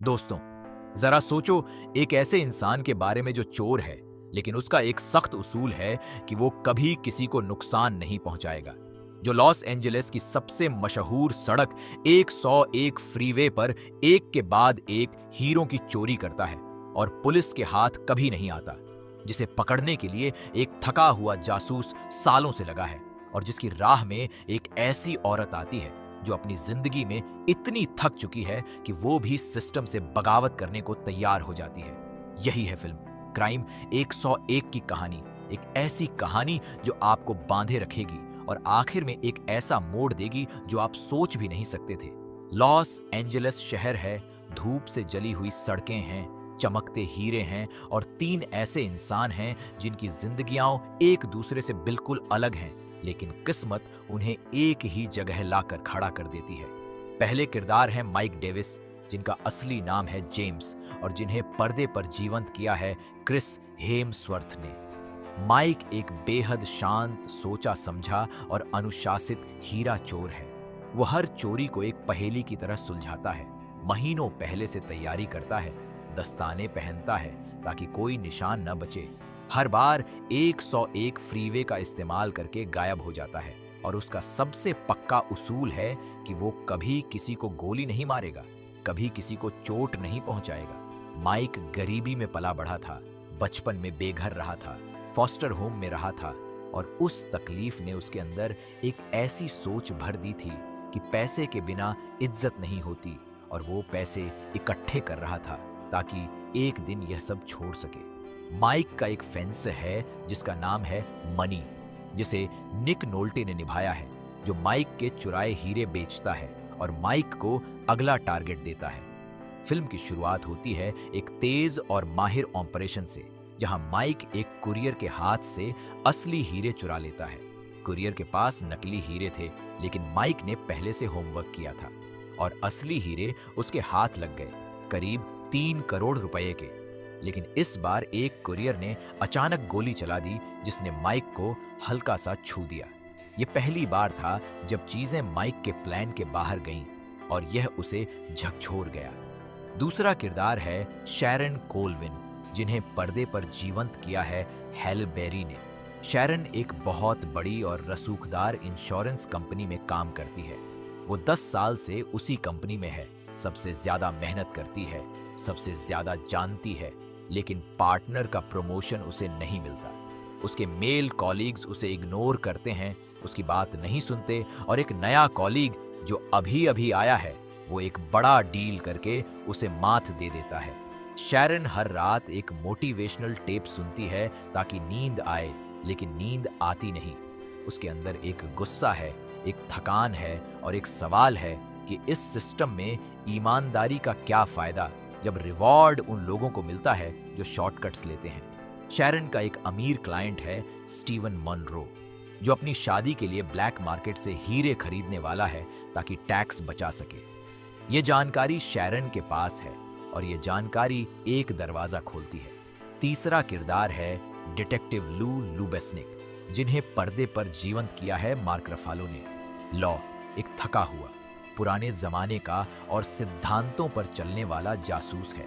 दोस्तों, जरा सोचो, एक ऐसे इंसान के बारे में जो चोर है, लेकिन उसका एक सख्त उसूल है कि वो कभी किसी को नुकसान नहीं पहुंचाएगा। जो लॉस एंजलिस की सबसे मशहूर सड़क 101 फ्रीवे पर एक के बाद एक हीरों की चोरी करता है और पुलिस के हाथ कभी नहीं आता। जिसे पकड़ने के लिए एक थका हुआ जासूस सालों से लगा है और जिसकी राह में एक ऐसी औरत आती है जो अपनी जिंदगी में इतनी थक चुकी है कि वो भी सिस्टम से बगावत करने को तैयार हो जाती है। यही है फिल्म क्राइम 101 की कहानी। एक ऐसी कहानी जो आपको बांधे रखेगी और आखिर में एक ऐसा मोड़ देगी जो आप सोच भी नहीं सकते थे। लॉस एंजलिस शहर है, धूप से जली हुई सड़कें हैं, चमकते हीरे हैं और तीन ऐसे इंसान हैं जिनकी जिंदगियां एक दूसरे से बिल्कुल अलग हैं, लेकिन किस्मत उन्हें एक ही जगह लाकर खड़ा कर देती है। पहले किरदार है माइक डेविस, जिनका असली नाम है जेम्स और जिन्हें पर्दे पर जीवंत किया है क्रिस हेम्सवर्थ ने। माइक एक बेहद शांत, सोचा समझा और अनुशासित हीरा चोर है। वो हर चोरी को एक पहेली की तरह सुलझाता है, महीनों पहले से तैयारी करता है, दस्ताने पहनता है ताकि कोई निशान न बचे। हर बार 101 फ्रीवे का इस्तेमाल करके गायब हो जाता है और उसका सबसे पक्का उसूल है कि वो कभी किसी को गोली नहीं मारेगा, कभी किसी को चोट नहीं पहुंचाएगा। माइक गरीबी में पला बढ़ा था, बचपन में बेघर रहा था, फॉस्टर होम में रहा था और उस तकलीफ ने उसके अंदर एक ऐसी सोच भर दी थी कि पैसे के बिना इज्जत नहीं होती और वो पैसे इकट्ठे कर रहा था ताकि एक दिन यह सब छोड़ सके। माइक का एक फेंस है जिसका नाम है मनी, जिसे निक नोल्टे ने निभाया है, जो माइक के चुराए हीरे बेचता है और माइक को अगला टारगेट देता है। फिल्म की शुरुआत होती है एक तेज और माहिर ऑपरेशन से, जहां माइक एक कुरियर के हाथ से असली हीरे चुरा लेता है। कुरियर के पास नकली हीरे थे, लेकिन माइक ने पहले से होमवर्क किया था और असली हीरे उसके हाथ लग गए, करीब 3 करोड़ रुपए के। लेकिन इस बार एक कुरियर ने अचानक गोली चला दी जिसने माइक को हल्का सा छू दिया। यह पहली बार था जब चीजें माइक के प्लान के बाहर गईं और यह उसे झकझोर गया। दूसरा किरदार है शैरन कोलविन, जिन्हें पर्दे पर जीवंत किया है हैल बेरी ने। शैरन एक बहुत बड़ी और रसूखदार इंश्योरेंस कंपनी में काम करती है। वो 10 साल से उसी कंपनी में है, सबसे ज्यादा मेहनत करती है, सबसे ज्यादा जानती है, लेकिन पार्टनर का प्रमोशन उसे नहीं मिलता। उसके मेल कॉलीग्स उसे इग्नोर करते हैं, उसकी बात नहीं सुनते और एक नया कॉलीग जो अभी अभी आया है, वो एक बड़ा डील करके उसे मात दे देता है। शैरन हर रात एक मोटिवेशनल टेप सुनती है ताकि नींद आए, लेकिन नींद आती नहीं। उसके अंदर एक गुस्सा है, एक थकान है और एक सवाल है कि इस सिस्टम में ईमानदारी का क्या फायदा जब रिवॉर्ड उन लोगों को मिलता है जो शॉर्टकट्स लेते हैं। शैरन का एक अमीर क्लाइंट है स्टीवन मनरो, जो अपनी शादी के लिए ब्लैक मार्केट से हीरे खरीदने वाला है ताकि टैक्स बचा सके। ये जानकारी शैरन के पास है और ये जानकारी एक दरवाजा खोलती है। तीसरा किरदार है डिटेक्टिव लू लुबेस्निक, जिन्हें पर्दे पर जीवंत किया है मार्क रफालो ने। लॉ एक थका हुआ, पुराने जमाने का और सिद्धांतों पर चलने वाला जासूस है।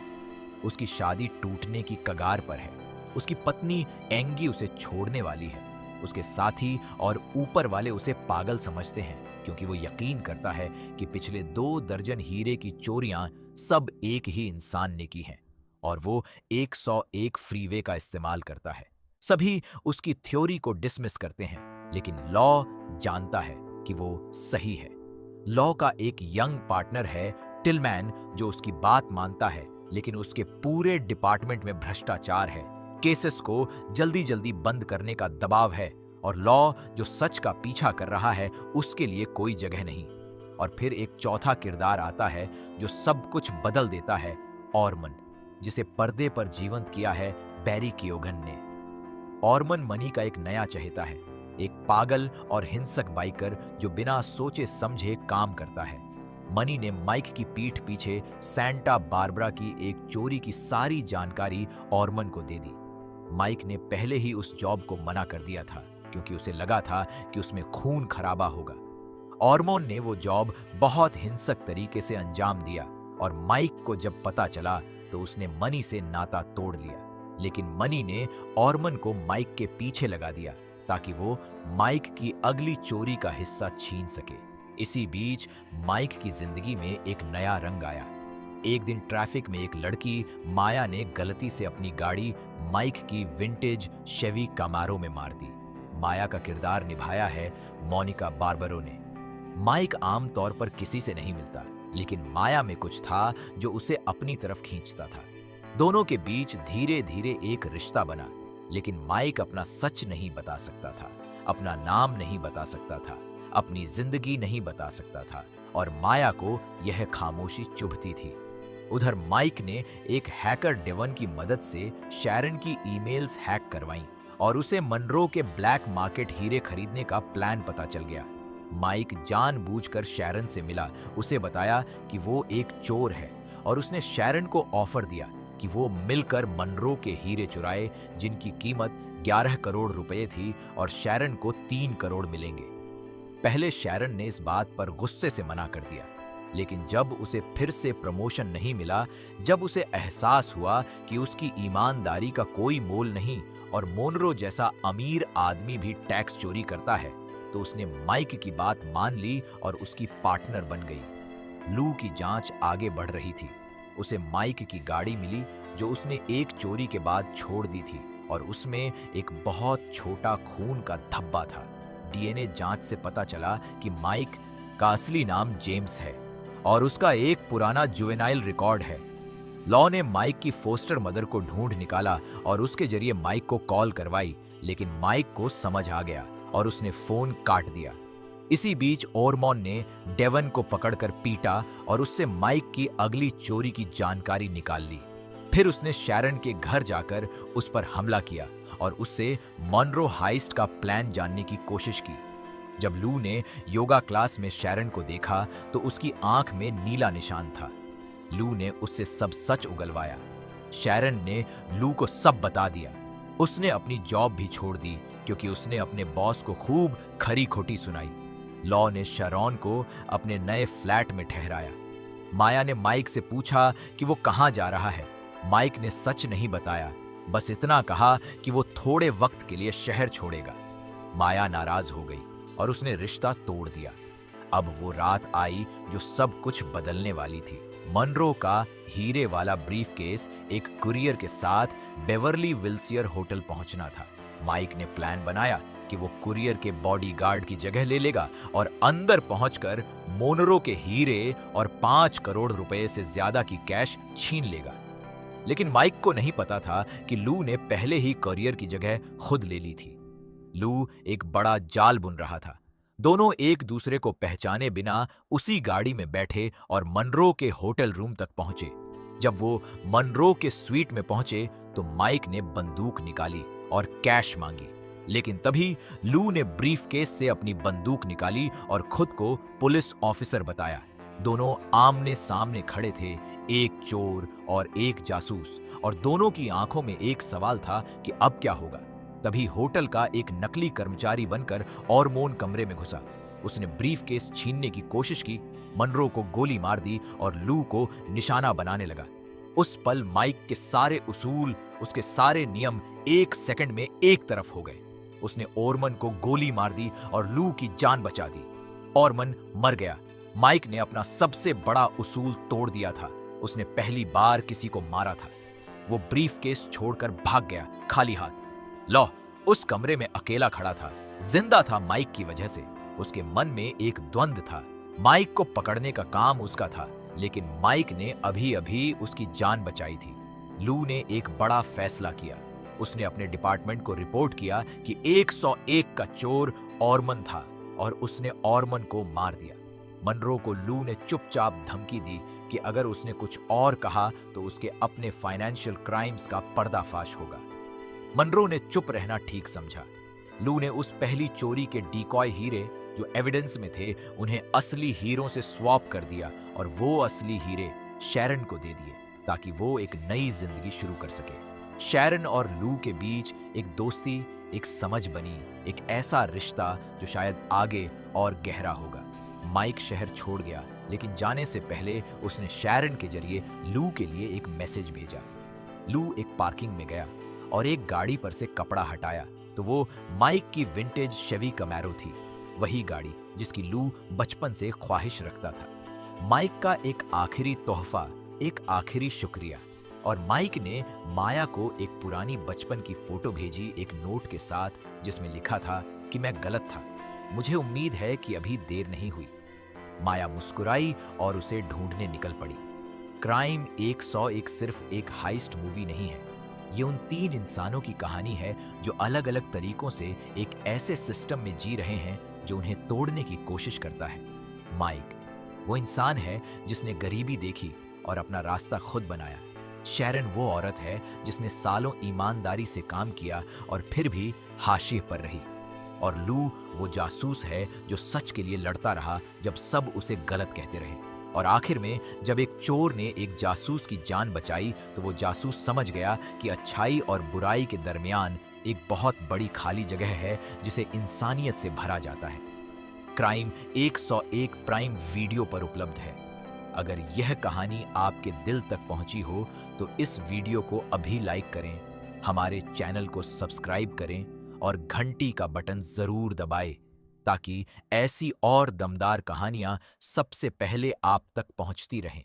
उसकी शादी टूटने की कगार पर है। उसकी पत्नी एंगी उसे छोड़ने वाली है। उसके साथी और ऊपर वाले उसे पागल समझते हैं क्योंकि वो यकीन करता है कि पिछले 2 दर्जन हीरे की चोरियां सब एक ही इंसान ने की हैं और वो 101 फ्रीवे का इस्तेमाल करता है। सभी उसकी थ्योरी को डिसमिस करते हैं, लेकिन लॉ जानता है कि वो सही है। लॉ का एक यंग पार्टनर है टिलमैन, जो उसकी बात मानता है, लेकिन उसके पूरे डिपार्टमेंट में भ्रष्टाचार है, केसेस को जल्दी जल्दी बंद करने का दबाव है और लॉ जो सच का पीछा कर रहा है उसके लिए कोई जगह नहीं। और फिर एक चौथा किरदार आता है जो सब कुछ बदल देता है, ऑर्मन, जिसे पर्दे पर जीवंत किया है बैरी कियोगन ने। ऑर्मन मनी का एक नया चहेता है, एक पागल और हिंसक बाइकर जो बिना सोचे समझे काम करता है। मनी ने माइक की पीठ पीछे सैंटा बारबरा की एक चोरी की सारी जानकारी ऑर्मन को दे दी। माइक ने पहले ही उस जॉब को मना कर दिया था क्योंकि उसे लगा था कि उसमें खून खराबा होगा। ऑर्मोन ने वो जॉब बहुत हिंसक तरीके से अंजाम दिया और माइक को जब पता चला तो उसने मनी से नाता तोड़ लिया। लेकिन मनी ने ऑर्मन को माइक के पीछे लगा दिया ताकि वो माइक की अगली चोरी का हिस्सा छीन सके। इसी बीच माइक की जिंदगी में एक नया रंग आया। एक दिन ट्रैफिक में एक लड़की माया ने गलती से अपनी गाड़ी माइक की विंटेज शेवी कामारो में मार दी। माया का किरदार निभाया है मोनिका बार्बरो ने। माइक आमतौर पर किसी से नहीं मिलता, लेकिन माया में कुछ था जो उसे अपनी तरफ खींचता था। दोनों के बीच धीरे धीरे एक रिश्ता बना, लेकिन माइक अपना सच नहीं बता सकता था, अपना नाम नहीं बता सकता था, अपनी जिंदगी नहीं बता सकता था, और माया को यह खामोशी चुभती थी। उधर माइक ने एक हैकर डेवन की मदद से शैरन की ईमेल्स हैक करवाईं और उसे मनरो के ब्लैक मार्केट हीरे खरीदने का प्लान पता चल गया। माइक जानबूझकर शैरन से मिला, उसे बताया कि वो एक चोर है और उसने शैरन को ऑफर दिया कि वो मिलकर मनरो के हीरे चुराए जिनकी कीमत 11 करोड़ रुपए थी और शैरन को 3 करोड़ मिलेंगे। पहले शैरन ने इस बात पर गुस्से से मना कर दिया, लेकिन जब उसे फिर से प्रमोशन नहीं मिला, जब उसे एहसास हुआ कि उसकी ईमानदारी का कोई मोल नहीं और मोनरो जैसा अमीर आदमी भी टैक्स चोरी करता है, तो उसने माइक की बात मान ली और उसकी पार्टनर बन गई। लू की जांच आगे बढ़ रही थी। उसे माइक की गाड़ी मिली जो उसने एक चोरी के बाद छोड़ दी थी और उसमें एक बहुत छोटा खून का धब्बा था। डीएनए जांच से पता चला कि माइक का असली नाम जेम्स है और उसका एक पुराना जुवेनाइल रिकॉर्ड है। लॉ ने माइक की फोस्टर मदर को ढूंढ निकाला और उसके जरिए माइक को कॉल करवाई, लेकिन माइक को समझ आ गया और उसने फोन काट दिया। इसी बीच ऑर्मन ने डेवन को पकड़कर पीटा और उससे माइक की अगली चोरी की जानकारी निकाल ली। फिर उसने शैरन के घर जाकर उस पर हमला किया और उससे मनरो हाइस्ट का प्लान जानने की कोशिश की। जब लू ने योगा क्लास में शैरन को देखा तो उसकी आंख में नीला निशान था। लू ने उससे सब सच उगलवाया। शैरन ने लू को सब बता दिया। उसने अपनी जॉब भी छोड़ दी क्योंकि उसने अपने बॉस को खूब खरी खोटी सुनाई। लॉ ने शरॉन को अपने नए फ्लैट में ठहराया। माया ने माइक से पूछा कि वो कहाँ जा रहा है। माइक ने सच नहीं बताया, बस इतना कहा कि वो थोड़े वक्त के लिए शहर छोड़ेगा। माया नाराज हो गई और उसने रिश्ता तोड़ दिया। अब वो रात आई जो सब कुछ बदलने वाली थी। मनरो का हीरे वाला ब्रीफकेस एक कुरियर के साथ बेवर्ली विल्सियर होटल पहुंचना था। माइक ने प्लान बनाया कि वो कुरियर के बॉडीगार्ड की जगह ले लेगा और अंदर पहुंचकर मोनरो के हीरे और 5 करोड़ रुपए से ज्यादा की कैश छीन लेगा। लेकिन माइक को नहीं पता था कि लू ने पहले ही कुरियर की जगह खुद ले ली थी। लू एक बड़ा जाल बुन रहा था। दोनों एक दूसरे को पहचाने बिना उसी गाड़ी में बैठे और मनरो के होटल रूम तक पहुंचे। जब वो मनरो के स्वीट में पहुंचे तो माइक ने बंदूक निकाली और कैश मांगी, लेकिन तभी लू ने ब्रीफकेस से अपनी बंदूक निकाली और खुद को पुलिस ऑफिसर बताया। दोनों आमने सामने खड़े थे, एक चोर और एक जासूस, और दोनों की आंखों में एक सवाल था कि अब क्या होगा। तभी होटल का एक नकली कर्मचारी बनकर ऑर्मोन कमरे में घुसा। उसने ब्रीफकेस छीनने की कोशिश की, मनरो को गोली मार दी और लू को निशाना बनाने लगा। उस पल माइक के सारे उसूल, उसके सारे नियम 1 सेकंड में एक तरफ हो गए। उसने ऑर्मन को गोली मार दी और लू की जान बचा दी। ऑर्मन मर गया। माइक ने अपना सबसे बड़ा उसूल तोड़ दिया था। उसने पहली बार किसी को मारा था। वो ब्रीफकेस छोड़कर भाग गया खाली हाथ। लॉ उस कमरे में अकेला खड़ा था, जिंदा था माइक की वजह से। उसके मन में एक द्वंद्व था। माइक को पकड़ने का काम उसका था, लेकिन माइक ने अभी अभी उसकी जान बचाई थी। लू ने एक बड़ा फैसला किया। उसने अपने डिपार्टमेंट को रिपोर्ट किया कि 101 का चोर ऑर्मन था और उसने ऑर्मन को मार दिया। मनरो को लू ने चुपचाप धमकी दी कि अगर उसने कुछ और कहा तो उसके अपने फाइनेंशियल क्राइम्स का पर्दाफाश होगा। मनरो ने चुप रहना ठीक समझा। लू ने उस पहली चोरी के डिकॉय हीरे जो एविडेंस में थे, उन्हें असली हीरों से स्वैप कर दिया और वो असली हीरे शैरन को दे दिए ताकि वो एक नई जिंदगी शुरू कर सके। शैरन और लू के बीच एक दोस्ती, एक समझ बनी, एक ऐसा रिश्ता जो शायद आगे और गहरा होगा। माइक शहर छोड़ गया, लेकिन जाने से पहले उसने शैरन के जरिए लू के लिए एक मैसेज भेजा। लू एक पार्किंग में गया और एक गाड़ी पर से कपड़ा हटाया तो वो माइक की विंटेज शेवी कमैरो थी, वही गाड़ी जिसकी लू बचपन से ख्वाहिश रखता था। माइक का एक आखिरी तोहफा, एक आखिरी शुक्रिया। और माइक ने माया को एक पुरानी बचपन की फोटो भेजी एक नोट के साथ जिसमें लिखा था कि मैं गलत था, मुझे उम्मीद है कि अभी देर नहीं हुई। माया मुस्कुराई और उसे ढूंढने निकल पड़ी। क्राइम 101 सिर्फ एक हाइस्ट मूवी नहीं है, ये उन तीन इंसानों की कहानी है जो अलग अलग तरीकों से एक ऐसे सिस्टम में जी रहे हैं जो उन्हें तोड़ने की कोशिश करता है। माइक वो इंसान है जिसने गरीबी देखी और अपना रास्ता खुद बनाया। शैरन वो औरत है जिसने सालों ईमानदारी से काम किया और फिर भी हाशिए पर रही। और लू वो जासूस है जो सच के लिए लड़ता रहा जब सब उसे गलत कहते रहे। और आखिर में जब एक चोर ने एक जासूस की जान बचाई तो वो जासूस समझ गया कि अच्छाई और बुराई के दरमियान एक बहुत बड़ी खाली जगह है जिसे इंसानियत से भरा जाता है। क्राइम 101 प्राइम वीडियो पर उपलब्ध है। अगर यह कहानी आपके दिल तक पहुंची हो तो इस वीडियो को अभी लाइक करें, हमारे चैनल को सब्सक्राइब करें और घंटी का बटन जरूर दबाएं ताकि ऐसी और दमदार कहानियां सबसे पहले आप तक पहुंचती रहें।